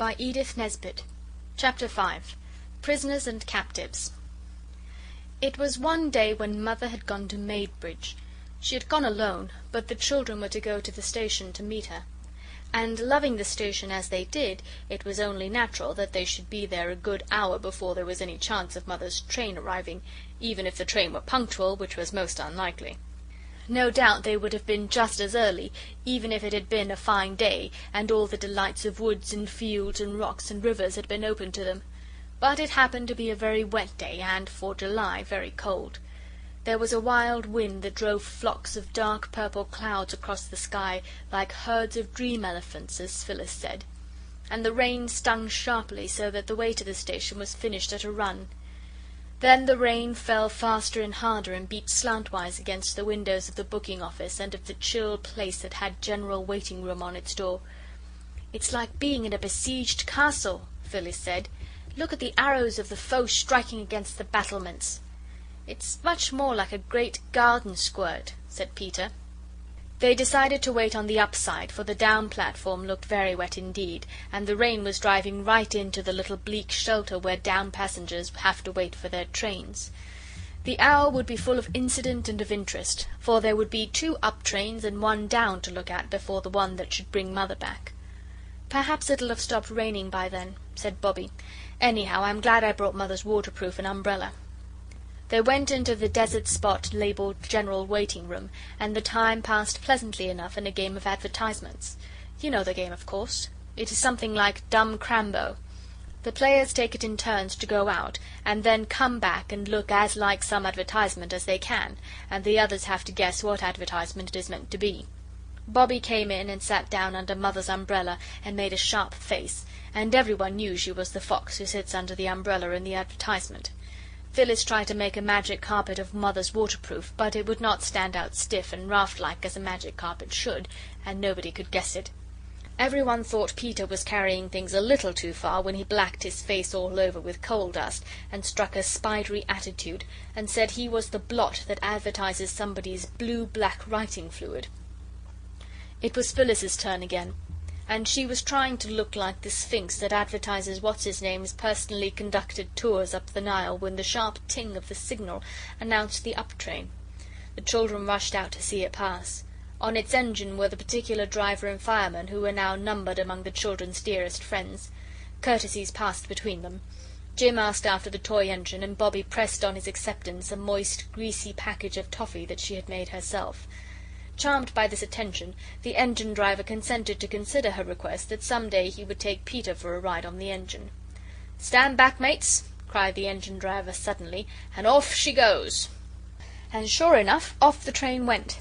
by Edith Nesbit. Chapter 5. Prisoners and Captives. It was one day when Mother had gone to Maidbridge. She had gone alone, but the children were to go to the station to meet her. And loving the station as they did, it was only natural that they should be there a good hour before there was any chance of Mother's train arriving, even if the train were punctual, which was most unlikely. No doubt they would have been just as early, even if it had been a fine day, and all the delights of woods and fields and rocks and rivers had been open to them. But it happened to be a very wet day, and, for July, very cold. There was a wild wind that drove flocks of dark purple clouds across the sky, like herds of dream elephants, as Phyllis said. And the rain stung sharply, so that the way to the station was finished at a run. Then the rain fell faster and harder, and beat slantwise against the windows of the booking office and of the chill place that had general waiting room on its door. "It's like being in a besieged castle," Phyllis said. "Look at the arrows of the foe striking against the battlements." "It's much more like a great garden squirt," said Peter. They decided to wait on the upside, for the down platform looked very wet indeed, and the rain was driving right into the little bleak shelter where down passengers have to wait for their trains. The hour would be full of incident and of interest, for there would be 2 up trains and 1 down to look at before the one that should bring Mother back. "Perhaps it'll have stopped raining by then," said Bobbie. "Anyhow, I'm glad I brought Mother's waterproof and umbrella." They went into the desert spot labelled General Waiting Room, and the time passed pleasantly enough in a game of advertisements. You know the game, of course. It is something like Dumb Crambo. The players take it in turns to go out, and then come back and look as like some advertisement as they can, and the others have to guess what advertisement it is meant to be. Bobbie came in and sat down under Mother's umbrella and made a sharp face, and everyone knew she was the fox who sits under the umbrella in the advertisement. Phyllis tried to make a magic carpet of Mother's waterproof, but it would not stand out stiff and raft-like as a magic carpet should, and nobody could guess it. Everyone thought Peter was carrying things a little too far when he blacked his face all over with coal dust and struck a spidery attitude, and said he was the blot that advertises somebody's blue-black writing fluid. It was Phyllis's turn again, and she was trying to look like the Sphinx that advertises what's-his-name's personally conducted tours up the Nile when the sharp ting of the signal announced the up train. The children rushed out to see it pass. On its engine were the particular driver and fireman, who were now numbered among the children's dearest friends. Courtesies passed between them. Jim asked after the toy engine, and Bobbie pressed on his acceptance a moist, greasy package of toffee that she had made herself. Charmed by this attention, the engine driver consented to consider her request that some day he would take Peter for a ride on the engine. "Stand back, mates," cried the engine driver suddenly, "and off she goes." And sure enough, off the train went.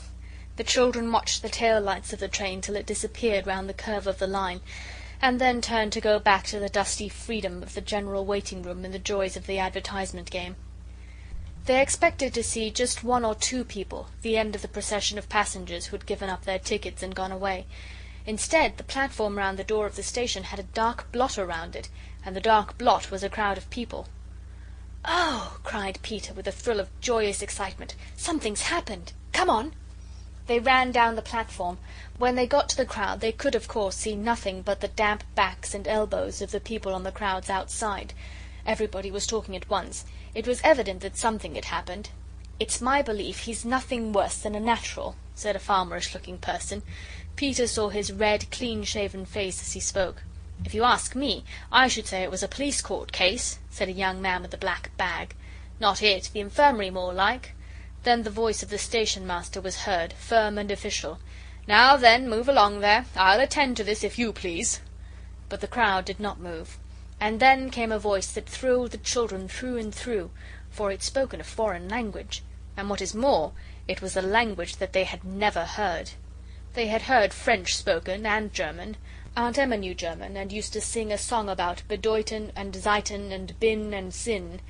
The children watched the tail lights of the train till it disappeared round the curve of the line, and then turned to go back to the dusty freedom of the general waiting room and the joys of the advertisement game. They expected to see just 1 or 2 people, the end of the procession of passengers who had given up their tickets and gone away. Instead, the platform round the door of the station had a dark blot around it, and the dark blot was a crowd of people. "Oh," cried Peter, with a thrill of joyous excitement, "something's happened! Come on!" They ran down the platform. When they got to the crowd they could, of course, see nothing but the damp backs and elbows of the people on the crowds outside. Everybody was talking at once. It was evident that something had happened. "It's my belief he's nothing worse than a natural," said a farmerish-looking person. Peter saw his red, clean-shaven face as he spoke. "If you ask me, I should say it was a police court case," said a young man with a black bag. "Not it, the infirmary more like." Then the voice of the station master was heard, firm and official. "Now then, move along there. I'll attend to this, if you please." But the crowd did not move. And then came a voice that thrilled the children through and through, for it spoke in a foreign language, and what is more, it was a language that they had never heard. They had heard French spoken, and German. Aunt Emma knew German, and used to sing a song about bedeuten and zeiten and bin and sin.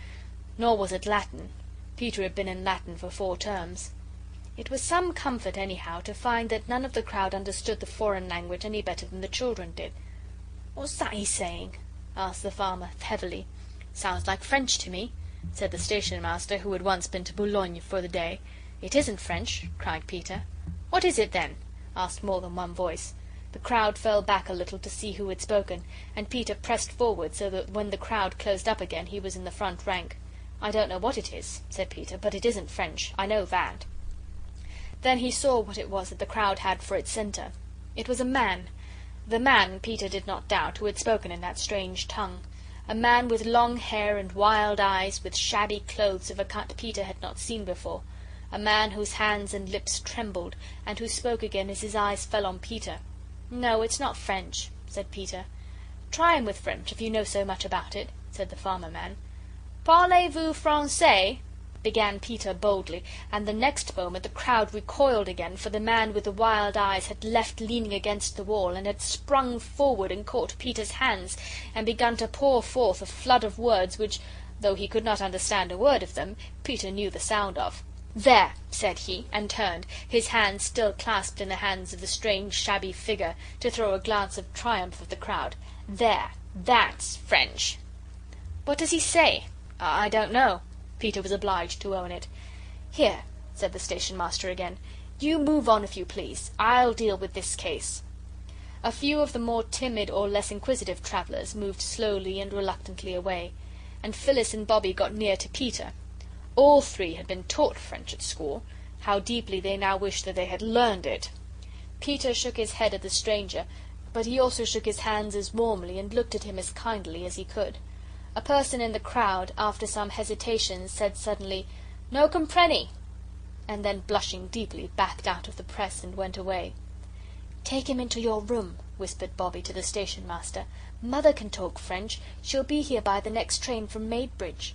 Nor was it Latin. Peter had been in Latin for 4 terms. It was some comfort, anyhow, to find that none of the crowd understood the foreign language any better than the children did. "What's that he's saying?" asked the farmer heavily. "Sounds like French to me," said the station master, who had once been to Boulogne for the day. "It isn't French," cried Peter. "What is it then?" asked more than one voice. The crowd fell back a little to see who had spoken, and Peter pressed forward so that when the crowd closed up again he was in the front rank. "I don't know what it is," said Peter, "but it isn't French. I know that." Then he saw what it was that the crowd had for its centre. It was a man. The man, Peter did not doubt, who had spoken in that strange tongue. A man with long hair and wild eyes, with shabby clothes of a cut Peter had not seen before. A man whose hands and lips trembled, and who spoke again as his eyes fell on Peter. "No, it's not French," said Peter. "Try him with French, if you know so much about it," said the farmer man. "Parlez-vous français?" began Peter boldly, and the next moment the crowd recoiled again, for the man with the wild eyes had left leaning against the wall, and had sprung forward and caught Peter's hands, and begun to pour forth a flood of words which, though he could not understand a word of them, Peter knew the sound of. "There," said he, and turned, his hands still clasped in the hands of the strange shabby figure, to throw a glance of triumph at the crowd. "There, that's French." "What does he say?" "I don't know." Peter was obliged to own it. "Here," said the Station Master again, "you move on if you please. I'll deal with this case." A few of the more timid or less inquisitive travellers moved slowly and reluctantly away, and Phyllis and Bobbie got near to Peter. All three had been taught French at school. How deeply they now wished that they had learned it. Peter shook his head at the stranger, but he also shook his hands as warmly and looked at him as kindly as he could. A person in the crowd, after some hesitation, said suddenly, "No comprenny," and then, blushing deeply, backed out of the press and went away. "Take him into your room," whispered Bobbie to the Station Master. "Mother can talk French. She'll be here by the next train from Maidbridge."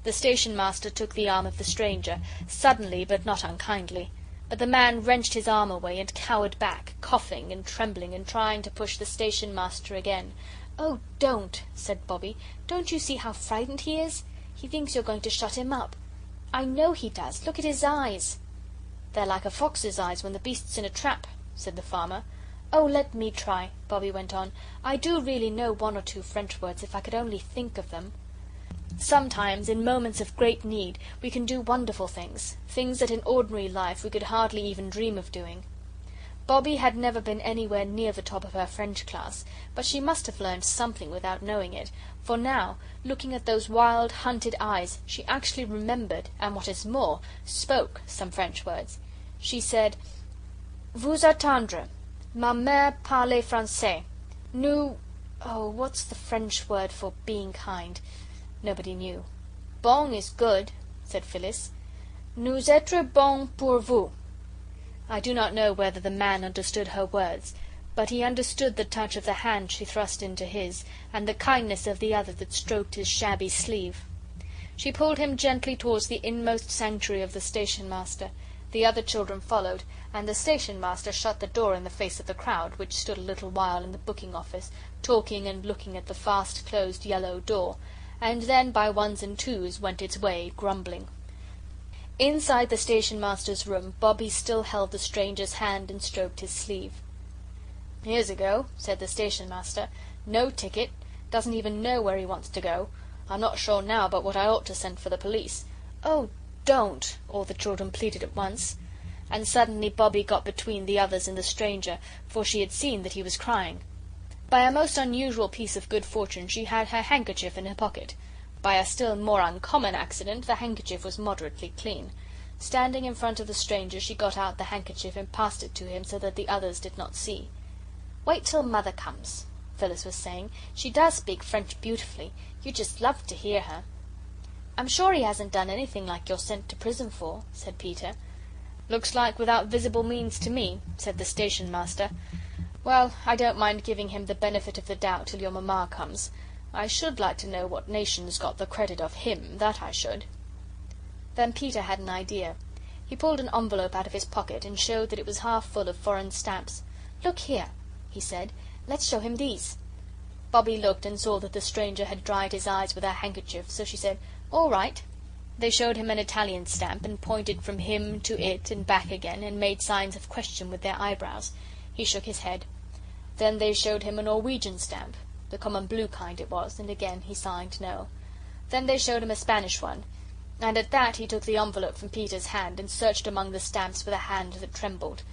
The Station Master took the arm of the stranger, suddenly but not unkindly. But the man wrenched his arm away and cowered back, coughing and trembling and trying to push the Station Master again. "Oh, don't," said Bobbie. "Don't you see how frightened he is? He thinks you're going to shut him up." "I know he does. Look at his eyes." "They're like a fox's eyes when the beast's in a trap," said the farmer. "Oh, let me try," Bobbie went on. "I do really know one or two French words if I could only think of them. Sometimes, in moments of great need, we can do wonderful things, things that in ordinary life we could hardly even dream of doing." Bobbie had never been anywhere near the top of her French class, but she must have learned something without knowing it, for now, looking at those wild, hunted eyes, she actually remembered, and what is more, spoke some French words. She said, "Vous attendre. Ma mère parle français. Nous..." Oh, what's the French word for being kind? Nobody knew. "Bon is good," said Phyllis. "Nous être bon pour vous." I do not know whether the man understood her words, but he understood the touch of the hand she thrust into his, and the kindness of the other that stroked his shabby sleeve. She pulled him gently towards the inmost sanctuary of the Station Master. The other children followed, and the Station Master shut the door in the face of the crowd, which stood a little while in the booking office, talking and looking at the fast-closed yellow door, and then by ones and twos went its way, grumbling. Inside the Station Master's room, Bobbie still held the stranger's hand and stroked his sleeve. "Here's a go," said the Station Master. "No ticket. Doesn't even know where he wants to go. I'm not sure now but what I ought to send for the police." "Oh, don't," all the children pleaded at once. And suddenly Bobbie got between the others and the stranger, for she had seen that he was crying. By a most unusual piece of good fortune she had her handkerchief in her pocket. By a still more uncommon accident the handkerchief was moderately clean. Standing in front of the stranger, she got out the handkerchief and passed it to him so that the others did not see. "Wait till Mother comes," Phyllis was saying. "She does speak French beautifully. You'd just love to hear her." "I'm sure he hasn't done anything like you're sent to prison for," said Peter. "Looks like without visible means to me," said the Station Master. "Well, I don't mind giving him the benefit of the doubt till your mamma comes. I should like to know what nation's got the credit of him, that I should." Then Peter had an idea. He pulled an envelope out of his pocket and showed that it was half full of foreign stamps. "Look here," he said, "let's show him these." Bobbie looked and saw that the stranger had dried his eyes with her handkerchief, so she said, "All right." They showed him an Italian stamp, and pointed from him to it and back again, and made signs of question with their eyebrows. He shook his head. Then they showed him a Norwegian stamp, the common blue kind it was, and again he signed no. Then they showed him a Spanish one, and at that he took the envelope from Peter's hand and searched among the stamps with a hand that trembled.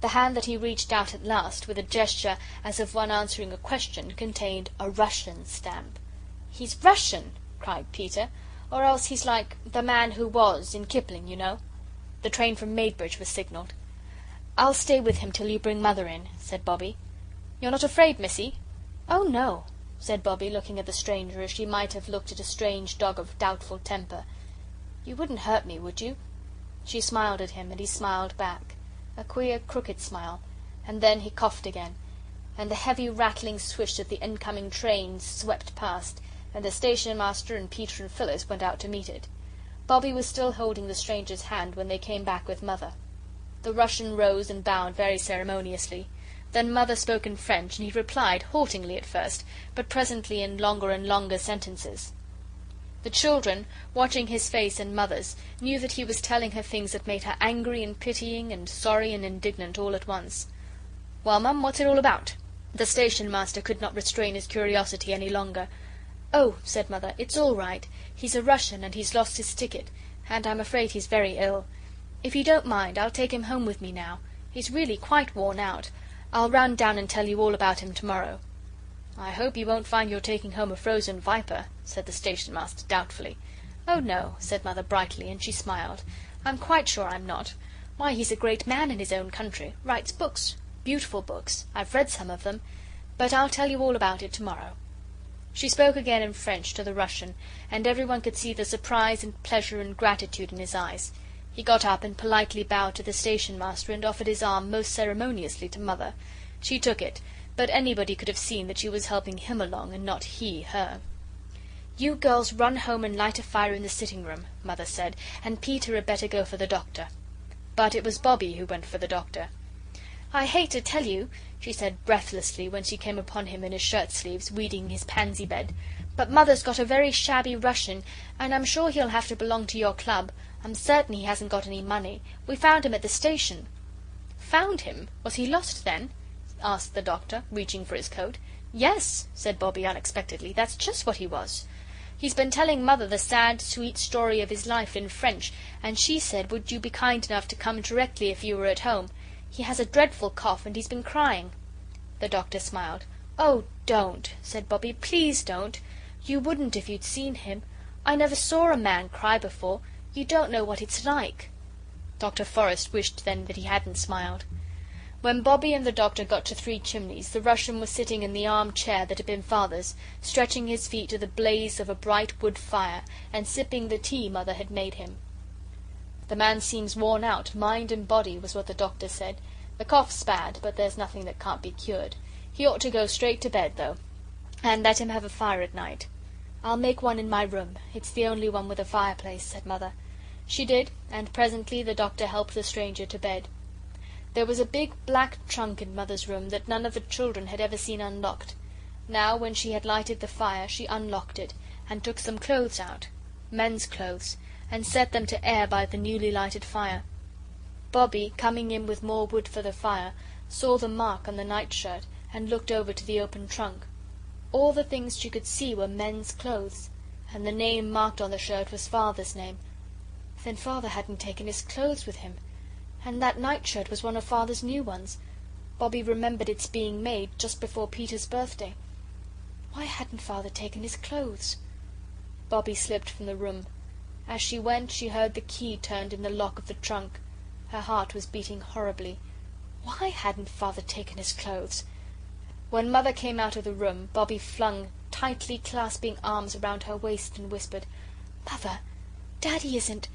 The hand that he reached out at last, with a gesture as of one answering a question, contained a Russian stamp. "He's Russian!" cried Peter. "Or else he's like The Man Who Was in Kipling, you know." The train from Maidbridge was signalled. "I'll stay with him till you bring Mother in," said Bobbie. "You're not afraid, Missy?" "Oh, no," said Bobbie, looking at the stranger as she might have looked at a strange dog of doubtful temper. "You wouldn't hurt me, would you?" She smiled at him, and he smiled back, a queer crooked smile, and then he coughed again, and the heavy rattling swish of the incoming train swept past, and the station master and Peter and Phyllis went out to meet it. Bobbie was still holding the stranger's hand when they came back with Mother. The Russian rose and bowed very ceremoniously. Then Mother spoke in French, and he replied, haltingly at first, but presently in longer and longer sentences. The children, watching his face and Mother's, knew that he was telling her things that made her angry and pitying and sorry and indignant all at once. "Well, Mum, what's it all about?" The station master could not restrain his curiosity any longer. "Oh," said Mother, "it's all right. He's a Russian, and he's lost his ticket, and I'm afraid he's very ill. If you don't mind, I'll take him home with me now. He's really quite worn out. I'll run down and tell you all about him tomorrow." "I hope you won't find you're taking home a frozen viper," said the station master doubtfully. "Oh, no," said Mother brightly, and she smiled. "I'm quite sure I'm not. Why, he's a great man in his own country. Writes books. Beautiful books. I've read some of them. But I'll tell you all about it tomorrow." She spoke again in French to the Russian, and everyone could see the surprise and pleasure and gratitude in his eyes. He got up and politely bowed to the station master and offered his arm most ceremoniously to Mother. She took it, but anybody could have seen that she was helping him along and not he her. "You girls run home and light a fire in the sitting room," Mother said, "and Peter had better go for the doctor." But it was Bobbie who went for the doctor. "I hate to tell you," she said breathlessly when she came upon him in his shirt sleeves, weeding his pansy bed, "but Mother's got a very shabby Russian, and I'm sure he'll have to belong to your club. I'm certain he hasn't got any money. We found him at the station." "Found him? Was he lost then?" asked the doctor, reaching for his coat. "Yes," said Bobbie unexpectedly, "that's just what he was. He's been telling Mother the sad, sweet story of his life in French, and she said would you be kind enough to come directly if you were at home. He has a dreadful cough, and he's been crying." The doctor smiled. "Oh, don't," said Bobbie, "please don't. You wouldn't if you'd seen him. I never saw a man cry before. You don't know what it's like." Dr. Forrest wished then that he hadn't smiled. When Bobbie and the doctor got to Three Chimneys, the Russian was sitting in the arm-chair that had been Father's, stretching his feet to the blaze of a bright wood fire, and sipping the tea Mother had made him. "The man seems worn out, mind and body," was what the doctor said. "The cough's bad, but there's nothing that can't be cured. He ought to go straight to bed, though, and let him have a fire at night." "I'll make one in my room. It's the only one with a fireplace," said Mother. She did, and presently the doctor helped the stranger to bed. There was a big black trunk in Mother's room that none of the children had ever seen unlocked. Now, when she had lighted the fire, she unlocked it, and took some clothes out, men's clothes, and set them to air by the newly lighted fire. Bobbie, coming in with more wood for the fire, saw the mark on the nightshirt, and looked over to the open trunk. All the things she could see were men's clothes, and the name marked on the shirt was Father's name. Then Father hadn't taken his clothes with him, and that nightshirt was one of Father's new ones. Bobbie remembered its being made just before Peter's birthday. Why hadn't Father taken his clothes? Bobbie slipped from the room. As she went, she heard the key turned in the lock of the trunk. Her heart was beating horribly. Why hadn't Father taken his clothes? When Mother came out of the room, Bobbie flung tightly clasping arms around her waist and whispered, "Mother, Daddy isn't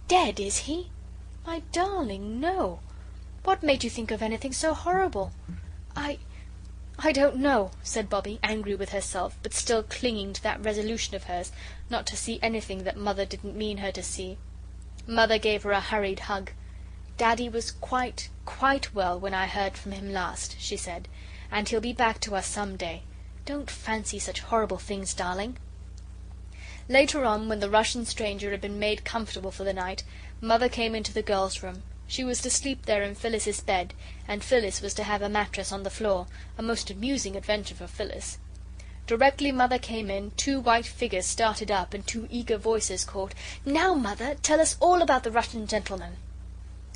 dead, is he?" "My darling, no. What made you think of anything so horrible?" I don't know," said Bobbie, angry with herself, but still clinging to that resolution of hers not to see anything that Mother didn't mean her to see. Mother gave her a hurried hug. "Daddy was quite well when I heard from him last," she said, "and he'll be back to us some day. Don't fancy such horrible things, darling." Later on, when the Russian stranger had been made comfortable for the night, Mother came into the girls' room. She was to sleep there in Phyllis's bed, and Phyllis was to have a mattress on the floor, a most amusing adventure for Phyllis. Directly Mother came in, two white figures started up, and two eager voices called, "Now, Mother, tell us all about the Russian gentleman."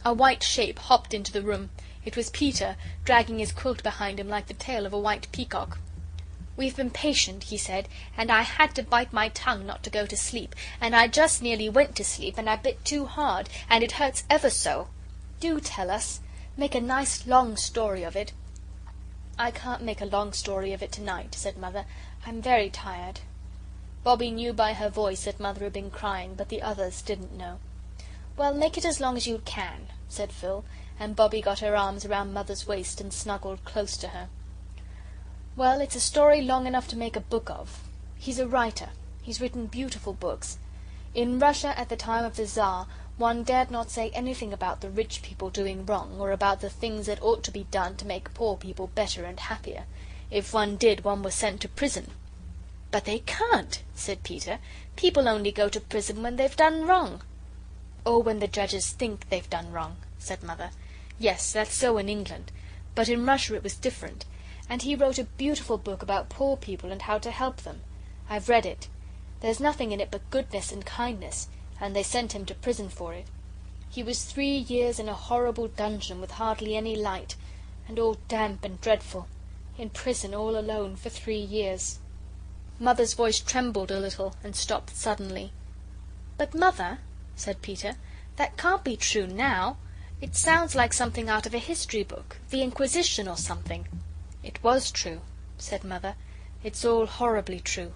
A white shape hopped into the room. It was Peter, dragging his quilt behind him like the tail of a white peacock. "We've been patient," he said, "and I had to bite my tongue not to go to sleep, and I just nearly went to sleep, and I bit too hard, and it hurts ever so. Do tell us. Make a nice long story of it." "I can't make a long story of it tonight," said Mother. "I'm very tired." Bobbie knew by her voice that Mother had been crying, but the others didn't know. "Well, make it as long as you can," said Phil, and Bobbie got her arms round Mother's waist and snuggled close to her. "Well, it's a story long enough to make a book of. He's a writer. He's written beautiful books. In Russia at the time of the Tsar, one dared not say anything about the rich people doing wrong, or about the things that ought to be done to make poor people better and happier. If one did, one was sent to prison." "But they can't," said Peter. "People only go to prison when they've done wrong." "Or when the judges think they've done wrong," said Mother. "Yes, that's so in England. But in Russia it was different. And he wrote a beautiful book about poor people and how to help them. I've read it. There's nothing in it but goodness and kindness, and they sent him to prison for it. He was 3 years in a horrible dungeon with hardly any light, and all damp and dreadful. In prison all alone for 3 years." Mother's voice trembled a little and stopped suddenly. "But, Mother," said Peter, "that can't be true now. It sounds like something out of a history book, the Inquisition or something." "It was true," said Mother. "It's all horribly true.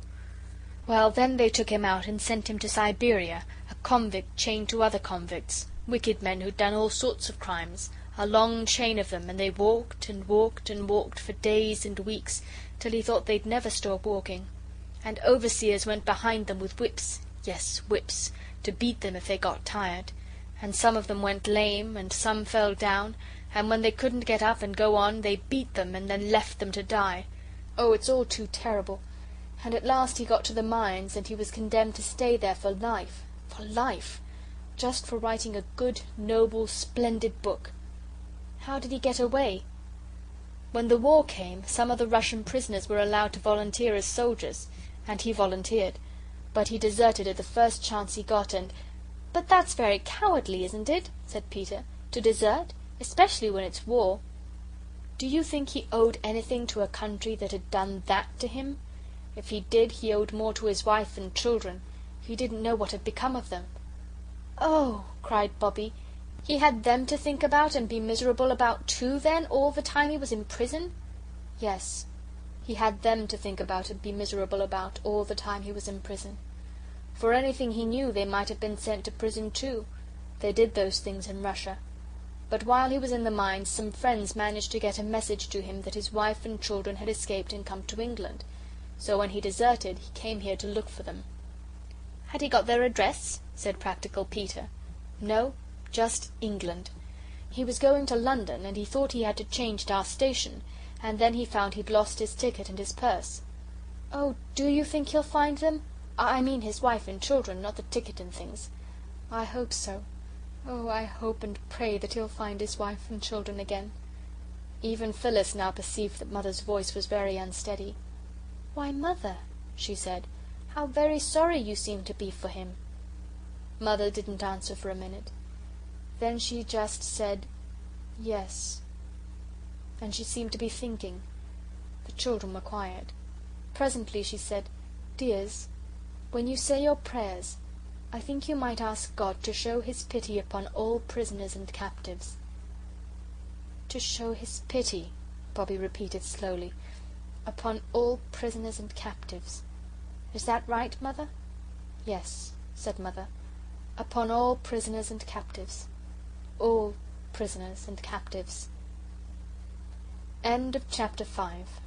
Well, then they took him out and sent him to Siberia, a convict chained to other convicts, wicked men who'd done all sorts of crimes, a long chain of them, and they walked and walked and walked for days and weeks, till he thought they'd never stop walking. And overseers went behind them with whips, yes, whips, to beat them if they got tired. And some of them went lame, and some fell down, and when they couldn't get up and go on, they beat them and then left them to die. Oh, it's all too terrible. And at last he got to the mines, and he was condemned to stay there for life, just for writing a good, noble, splendid book. How did he get away? When the war came, some of the Russian prisoners were allowed to volunteer as soldiers, and he volunteered, but he deserted at the first chance he got, and "But that's very cowardly, isn't it?" said Peter, "to desert, especially when it's war." "Do you think he owed anything to a country that had done that to him? If he did, he owed more to his wife and children. He didn't know what had become of them." "Oh," cried Bobbie, "he had them to think about and be miserable about too, then, all the time he was in prison?" "Yes, he had them to think about and be miserable about all the time he was in prison. For anything he knew, they might have been sent to prison too. They did those things in Russia. But while he was in the mines, some friends managed to get a message to him that his wife and children had escaped and come to England. So when he deserted, he came here to look for them." "Had he got their address?" said practical Peter. "No, just England. He was going to London, and he thought he had to change at our station, and then he found he'd lost his ticket and his purse." "Oh, do you think he'll find them? I mean his wife and children, not the ticket and things." "I hope so. Oh, I hope and pray that he'll find his wife and children again." Even Phyllis now perceived that Mother's voice was very unsteady. "Why, Mother," she said, "how very sorry you seem to be for him." Mother didn't answer for a minute. Then she just said, "Yes." And she seemed to be thinking. The children were quiet. Presently she said, "Dears, when you say your prayers, I think you might ask God to show his pity upon all prisoners and captives." "To show his pity," Bobbie repeated slowly, "upon all prisoners and captives. Is that right, Mother?" "Yes," said Mother, "upon all prisoners and captives. All prisoners and captives." End of chapter 5.